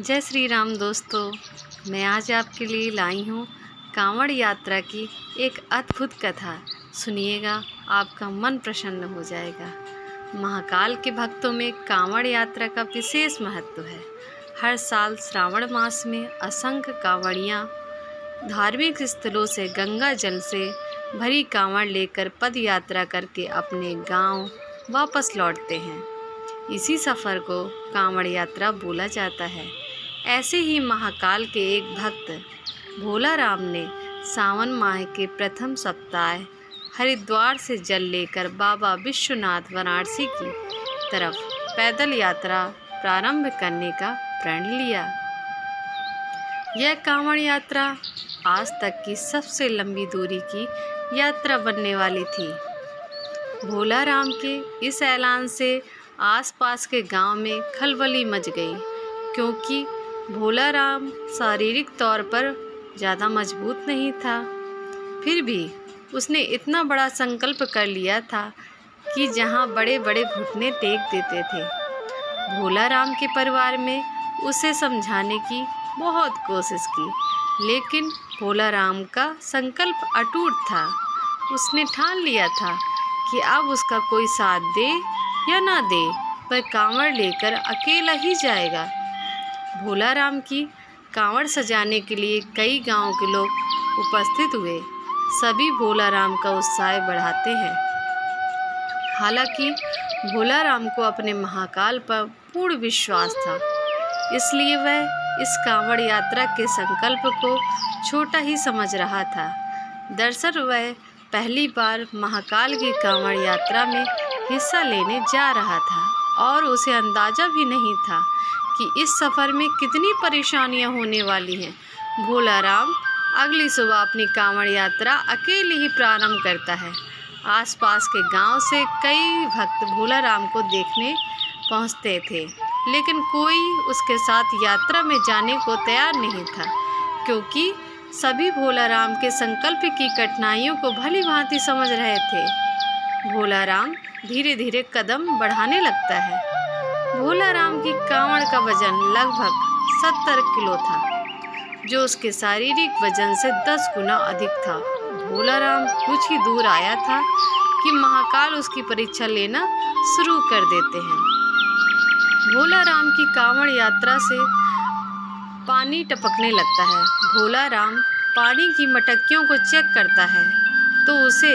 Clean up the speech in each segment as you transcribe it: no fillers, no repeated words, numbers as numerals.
जय श्री राम दोस्तों। मैं आज आपके लिए लाई हूँ कांवड़ यात्रा की एक अद्भुत कथा। सुनिएगा, आपका मन प्रसन्न हो जाएगा। महाकाल के भक्तों में कांवड़ यात्रा का विशेष महत्व है। हर साल श्रावण मास में असंख्य कांवड़ियाँ धार्मिक स्थलों से गंगा जल से भरी कांवड़ लेकर पद यात्रा करके अपने गांव वापस लौटते हैं। इसी सफ़र को कांवड़ यात्रा बोला जाता है। ऐसे ही महाकाल के एक भक्त भोला राम ने सावन माह के प्रथम सप्ताह हरिद्वार से जल लेकर बाबा विश्वनाथ वाराणसी की तरफ पैदल यात्रा प्रारंभ करने का प्रण लिया। यह कांवड़ यात्रा आज तक की सबसे लंबी दूरी की यात्रा बनने वाली थी। भोला राम के इस ऐलान से आसपास के गांव में खलबली मच गई, क्योंकि भोला राम शारीरिक तौर पर ज़्यादा मजबूत नहीं था। फिर भी उसने इतना बड़ा संकल्प कर लिया था कि जहां बड़े बड़े घुटने टेक देते थे। भोला राम के परिवार में उसे समझाने की बहुत कोशिश की, लेकिन भोला राम का संकल्प अटूट था। उसने ठान लिया था कि अब उसका कोई साथ दे या ना दे, पर कांवड़ लेकर अकेला ही जाएगा। भोला राम की कांवड़ सजाने के लिए कई गांव के लोग उपस्थित हुए। सभी भोला राम का उत्साह बढ़ाते हैं। हालांकि भोला राम को अपने महाकाल पर पूर्ण विश्वास था, इसलिए वह इस कांवड़ यात्रा के संकल्प को छोटा ही समझ रहा था। दरअसल वह पहली बार महाकाल की कांवड़ यात्रा में हिस्सा लेने जा रहा था और उसे अंदाज़ा भी नहीं था कि इस सफ़र में कितनी परेशानियां होने वाली हैं। भोला राम अगली सुबह अपनी कांवड़ यात्रा अकेले ही प्रारंभ करता है। आसपास के गांव से कई भक्त भोला राम को देखने पहुंचते थे, लेकिन कोई उसके साथ यात्रा में जाने को तैयार नहीं था, क्योंकि सभी भोला राम के संकल्प की कठिनाइयों को भली भांति समझ रहे थे। भोला राम धीरे धीरे कदम बढ़ाने लगता है। भोला राम की कांवड़ का वजन लगभग 70 किलो था, जो उसके शारीरिक वजन से 10 गुना अधिक था। भोला राम कुछ ही दूर आया था कि महाकाल उसकी परीक्षा लेना शुरू कर देते हैं। भोला राम की कांवड़ यात्रा से पानी टपकने लगता है। भोला राम पानी की मटकियों को चेक करता है तो उसे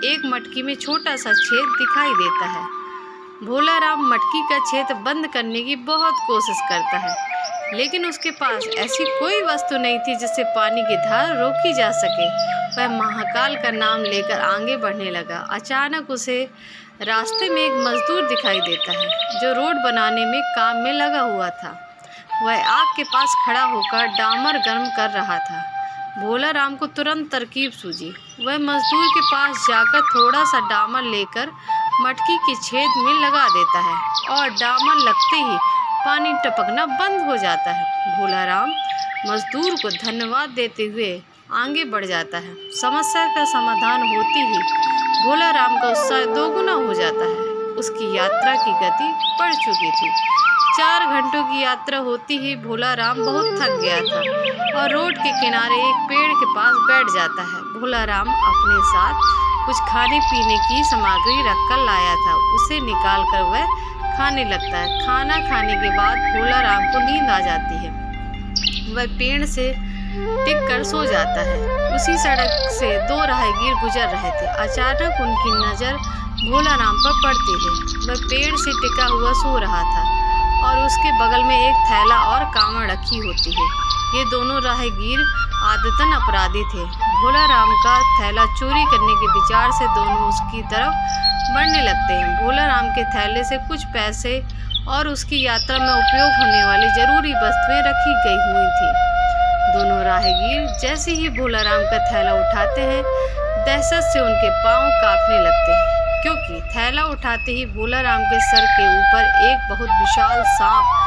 एक मटकी में छोटा सा छेद दिखाई देता है। भोला राम मटकी का छेद बंद करने की बहुत कोशिश करता है, लेकिन उसके पास ऐसी कोई वस्तु नहीं थी जिससे पानी की धार रोकी जा सके। वह महाकाल का नाम लेकर आगे बढ़ने लगा। अचानक उसे रास्ते में एक मजदूर दिखाई देता है, जो रोड बनाने में काम में लगा हुआ था। वह आग के पास खड़ा होकर डामर गर्म कर रहा था। भोला राम को तुरंत तरकीब सूझी। वह मजदूर के पास जाकर थोड़ा सा डामर लेकर मटकी के छेद में लगा देता है और डामर लगते ही पानी टपकना बंद हो जाता है। भोला राम मजदूर को धन्यवाद देते हुए आगे बढ़ जाता है। समस्या का समाधान होते ही भोला राम का उत्साह दोगुना हो जाता है। उसकी यात्रा की गति बढ़ चुकी थी। 4 घंटों की यात्रा होती ही भोला राम बहुत थक गया था और रोड के किनारे एक पेड़ के पास बैठ जाता है। भोला राम अपने साथ कुछ खाने पीने की सामग्री रखकर लाया था। उसे निकाल कर वह खाने लगता है। खाना खाने के बाद भोला राम को नींद आ जाती है। वह पेड़ से टिक कर सो जाता है। उसी सड़क से 2 राहगीर गुजर रहे थे। अचानक उनकी नज़र भोला राम पर पड़ती है। वह पेड़ से टिका हुआ सो रहा था और उसके बगल में एक थैला और कांवड़ रखी होती है। ये दोनों राहगीर आदतन अपराधी थे। भोला राम का थैला चोरी करने के विचार से दोनों उसकी तरफ बढ़ने लगते हैं। भोला राम के थैले से कुछ पैसे और उसकी यात्रा में उपयोग होने वाली जरूरी वस्तुएं रखी गई हुई थी। दोनों राहगीर जैसे ही भोला राम का थैला उठाते हैं, दहशत से उनके पांव कांपने लगते हैं, क्योंकि थैला उठाते ही भोला राम के सर के ऊपर एक बहुत विशाल सांप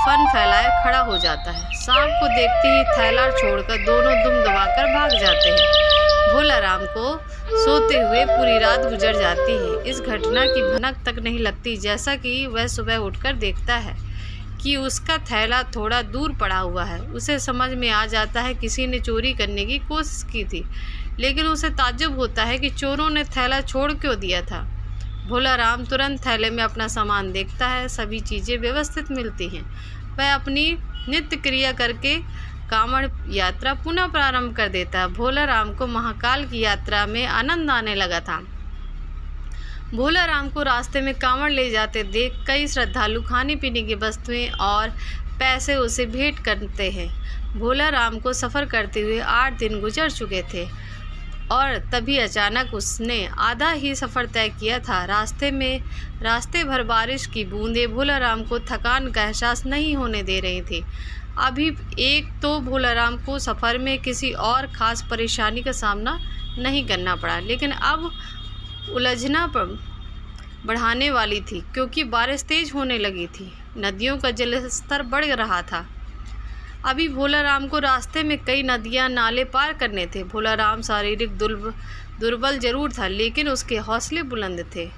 फन फैलाए खड़ा हो जाता है। सांप को देखते ही थैला छोड़कर दोनों दुम दबाकर भाग जाते हैं। भोला राम को सोते हुए पूरी रात गुजर जाती है। इस घटना की भनक तक नहीं लगती, जैसा कि वह सुबह उठकर देखता है कि उसका थैला थोड़ा दूर पड़ा हुआ है। उसे समझ में आ जाता है किसी ने चोरी करने की कोशिश की थी, लेकिन उसे ताज्जुब होता है कि चोरों ने थैला छोड़ क्यों दिया था। भोला राम तुरंत थैले में अपना सामान देखता है। सभी चीज़ें व्यवस्थित मिलती हैं। वह अपनी नित्य क्रिया करके कांवड़ यात्रा पुनः प्रारंभ कर देता है। भोला राम को महाकाल की यात्रा में आनंद आने लगा था। भोला राम को रास्ते में कांवड़ ले जाते देख कई श्रद्धालु खाने पीने की वस्तुएं और पैसे उसे भेंट करते हैं। भोला राम को सफ़र करते हुए 8 दिन गुजर चुके थे और तभी अचानक उसने आधा ही सफ़र तय किया था। रास्ते भर बारिश की बूंदें भोला राम को थकान का एहसास नहीं होने दे रही थी। अभी एक तो भोला राम को सफ़र में किसी और ख़ास परेशानी का सामना नहीं करना पड़ा, लेकिन अब उलझना बढ़ाने वाली थी, क्योंकि बारिश तेज़ होने लगी थी। नदियों का जलस्तर बढ़ रहा था। अभी भोला राम को रास्ते में कई नदियां नाले पार करने थे। भोला राम शारीरिक दुर्बल जरूर था, लेकिन उसके हौसले बुलंद थे।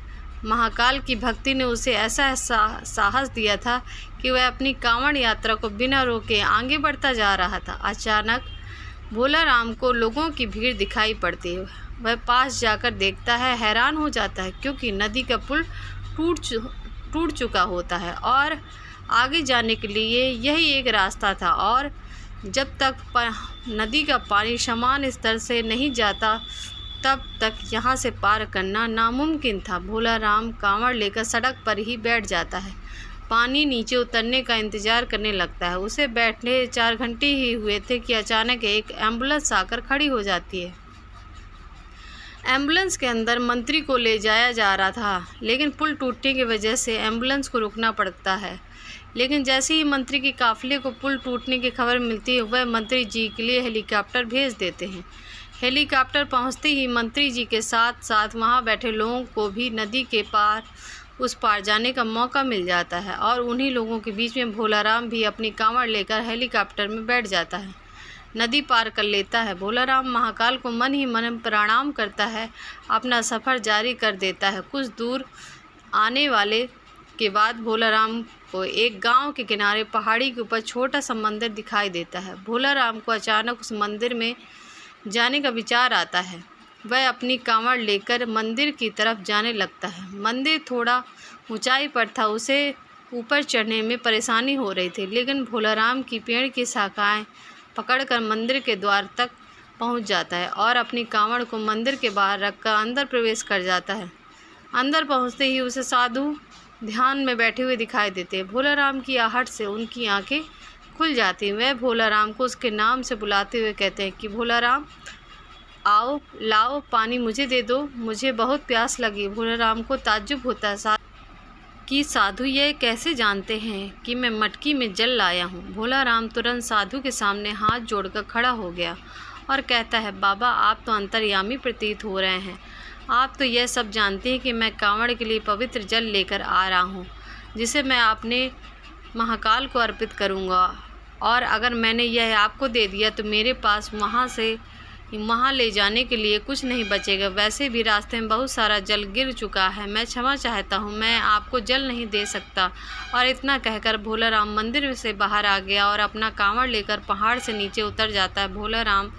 महाकाल की भक्ति ने उसे ऐसा साहस दिया था कि वह अपनी कांवड़ यात्रा को बिना रोके आगे बढ़ता जा रहा था। अचानक भोला राम को लोगों की भीड़ दिखाई पड़ती है। वह पास जाकर देखता है, हैरान हो जाता है, क्योंकि नदी का पुल टूट चुका होता है और आगे जाने के लिए यही एक रास्ता था, और जब तक नदी का पानी समान स्तर से नहीं जाता तब तक यहाँ से पार करना नामुमकिन था। भोला राम कांवड़ लेकर सड़क पर ही बैठ जाता है। पानी नीचे उतरने का इंतज़ार करने लगता है। उसे बैठने 4 घंटे ही हुए थे कि अचानक एक एम्बुलेंस आकर खड़ी हो जाती है। एम्बुलेंस के अंदर मंत्री को ले जाया जा रहा था, लेकिन पुल टूटने की वजह से एम्बुलेंस को रुकना पड़ता है। लेकिन जैसे ही मंत्री के काफ़िले को पुल टूटने की खबर मिलती है, वह मंत्री जी के लिए हेलीकॉप्टर भेज देते हैं। हेलीकॉप्टर पहुंचते ही मंत्री जी के साथ साथ वहां बैठे लोगों को भी नदी के उस पार जाने का मौका मिल जाता है, और उन्हीं लोगों के बीच में भोला राम भी अपनी कांवड़ लेकर हेलीकॉप्टर में बैठ जाता है। नदी पार कर लेता है। भोला राम महाकाल को मन ही मन प्रणाम करता है, अपना सफ़र जारी कर देता है। कुछ दूर आने वाले के बाद भोला राम को एक गांव के किनारे पहाड़ी के ऊपर छोटा सा मंदिर दिखाई देता है। भोला राम को अचानक उस मंदिर में जाने का विचार आता है। वह अपनी कांवड़ लेकर मंदिर की तरफ जाने लगता है। मंदिर थोड़ा ऊंचाई पर था, उसे ऊपर चढ़ने में परेशानी हो रही थी, लेकिन भोला राम की पेड़ की शाखाएं पकड़कर मंदिर के द्वार तक पहुंच जाता है और अपनी कांवड़ को मंदिर के बाहर रखकर अंदर प्रवेश कर जाता है। अंदर पहुंचते ही उसे साधु ध्यान में बैठे हुए दिखाई देते हैं। भोला राम की आहट से उनकी आंखें खुल जाती हैं। वह भोला राम को उसके नाम से बुलाते हुए कहते हैं कि भोला राम, आओ, लाओ पानी मुझे दे दो, मुझे बहुत प्यास लगी। भोला राम को ताज्जुब होता है कि साधु ये कैसे जानते हैं कि मैं मटकी में जल लाया हूँ। भोला राम तुरंत साधु के सामने हाथ जोड़कर खड़ा हो गया और कहता है, बाबा आप तो अंतर्यामी प्रतीत हो रहे हैं। आप तो यह सब जानते हैं कि मैं कांवड़ के लिए पवित्र जल लेकर आ रहा हूँ, जिसे मैं अपने महाकाल को अर्पित करूँगा, और अगर मैंने यह आपको दे दिया तो मेरे पास वहाँ ले जाने के लिए कुछ नहीं बचेगा। वैसे भी रास्ते में बहुत सारा जल गिर चुका है। मैं क्षमा चाहता हूँ, मैं आपको जल नहीं दे सकता। और इतना कहकर भोला राम मंदिर से बाहर आ गया और अपना कांवड़ लेकर पहाड़ से नीचे उतर जाता है। भोला राम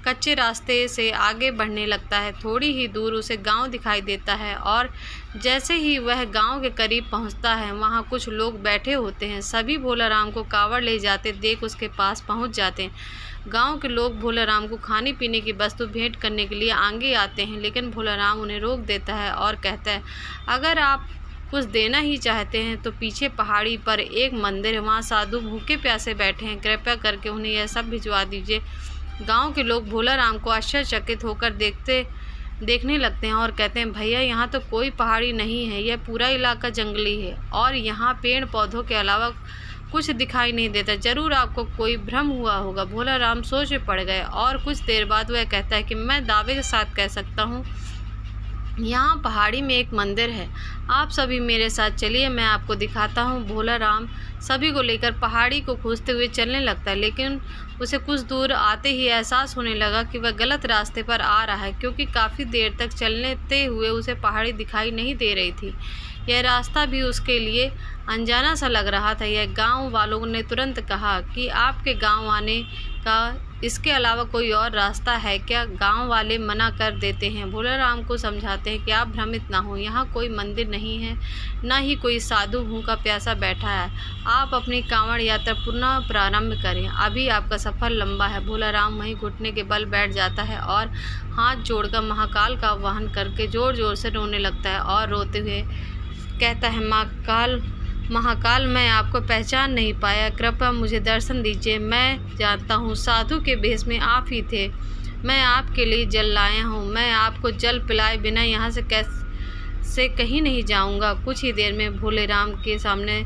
कच्चे रास्ते से आगे बढ़ने लगता है। थोड़ी ही दूर उसे गांव दिखाई देता है, और जैसे ही वह गांव के करीब पहुंचता है, वहां कुछ लोग बैठे होते हैं। सभी भोला राम को कांवड़ ले जाते देख उसके पास पहुंच जाते हैं। गांव के लोग भोला राम को खाने पीने की वस्तु भेंट करने के लिए आगे आते हैं, लेकिन भोला राम उन्हें रोक देता है और कहता है, अगर आप कुछ देना ही चाहते हैं तो पीछे पहाड़ी पर एक मंदिर है, वहाँ साधु भूखे प्यासे बैठे हैं, कृपया करके उन्हें यह सब भिजवा दीजिए। गांव के लोग भोला राम को आश्चर्यचकित होकर देखने लगते हैं और कहते हैं, भैया यहाँ तो कोई पहाड़ी नहीं है, यह पूरा इलाका जंगली है और यहाँ पेड़ पौधों के अलावा कुछ दिखाई नहीं देता। जरूर आपको कोई भ्रम हुआ होगा। भोला राम सोच में पड़ गए और कुछ देर बाद वह कहता है कि मैं दावे के साथ कह सकता हूँ, यहाँ पहाड़ी में एक मंदिर है। आप सभी मेरे साथ चलिए, मैं आपको दिखाता हूँ। भोला राम सभी को लेकर पहाड़ी को खोजते हुए चलने लगता है, लेकिन उसे कुछ दूर आते ही एहसास होने लगा कि वह गलत रास्ते पर आ रहा है, क्योंकि काफ़ी देर तक चलते हुए उसे पहाड़ी दिखाई नहीं दे रही थी। यह रास्ता भी उसके लिए अनजाना सा लग रहा था। यह गांव वालों ने तुरंत कहा कि आपके गांव आने का इसके अलावा कोई और रास्ता है क्या? गांव वाले मना कर देते हैं। भोलाराम को समझाते हैं कि आप भ्रमित ना हो, यहाँ कोई मंदिर नहीं है, ना ही कोई साधु भूखा प्यासा बैठा है। आप अपनी कांवड़ यात्रा पुनः प्रारंभ करें, अभी आपका सफ़र लंबा है। भोलाराम वहीं घुटने के बल बैठ जाता है और हाथ जोड़कर महाकाल का आह्वान करके ज़ोर ज़ोर से रोने लगता है और रोते हुए कहता है, महाकाल, मैं आपको पहचान नहीं पाया, कृपया मुझे दर्शन दीजिए। मैं जानता हूँ साधु के भेष में आप ही थे। मैं आपके लिए जल लाया हूँ। मैं आपको जल पिलाए बिना यहाँ से कहीं नहीं जाऊँगा। कुछ ही देर में भोलेराम के सामने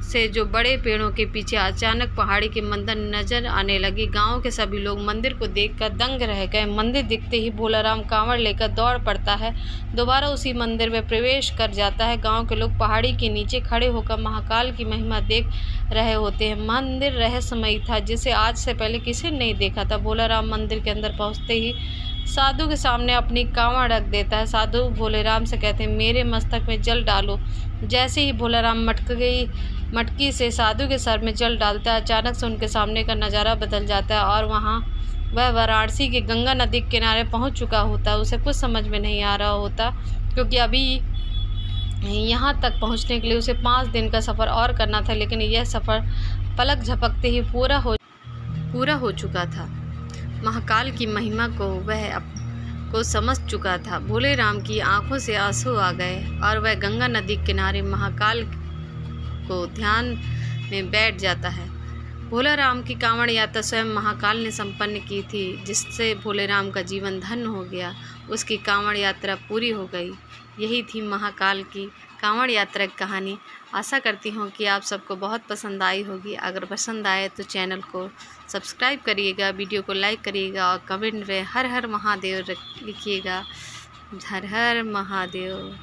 से जो बड़े पेड़ों के पीछे अचानक पहाड़ी की मंदिर नजर आने लगी। गांव के सभी लोग मंदिर को देखकर दंग रह गए। मंदिर दिखते ही भोलाराम कांवड़ लेकर दौड़ पड़ता है, दोबारा उसी मंदिर में प्रवेश कर जाता है। गांव के लोग पहाड़ी के नीचे खड़े होकर महाकाल की महिमा देख रहे होते हैं। मंदिर रहस्यमयी था, जिसे आज से पहले किसी ने नहीं देखा था। भोलाराम मंदिर के अंदर पहुँचते ही साधु के सामने अपनी कांवड़ रख देता है। साधु भोलेराम से कहते हैं, मेरे मस्तक में जल डालो। जैसे ही भोलाराम मटकी से साधु के सर में जल डालता है, अचानक से उनके सामने का नज़ारा बदल जाता है और वहाँ वह वाराणसी के गंगा नदी के किनारे पहुँच चुका होता है। उसे कुछ समझ में नहीं आ रहा होता, क्योंकि अभी यहाँ तक पहुँचने के लिए उसे 5 दिन का सफ़र और करना था, लेकिन यह सफ़र पलक झपकते ही पूरा हो चुका था। महाकाल की महिमा को समझ चुका था। भोलेराम की आंखों से आंसू आ गए और वह गंगा नदी के किनारे महाकाल को ध्यान में बैठ जाता है। भोलाराम की कांवड़ यात्रा स्वयं महाकाल ने संपन्न की थी, जिससे भोलेराम का जीवन धन्य हो गया। उसकी कांवड़ यात्रा पूरी हो गई। यही थी महाकाल की कांवड़ यात्रा की कहानी। आशा करती हूँ कि आप सबको बहुत पसंद आई होगी। अगर पसंद आए तो चैनल को सब्सक्राइब करिएगा, वीडियो को लाइक करिएगा और कमेंट में हर हर महादेव लिखिएगा। हर हर महादेव।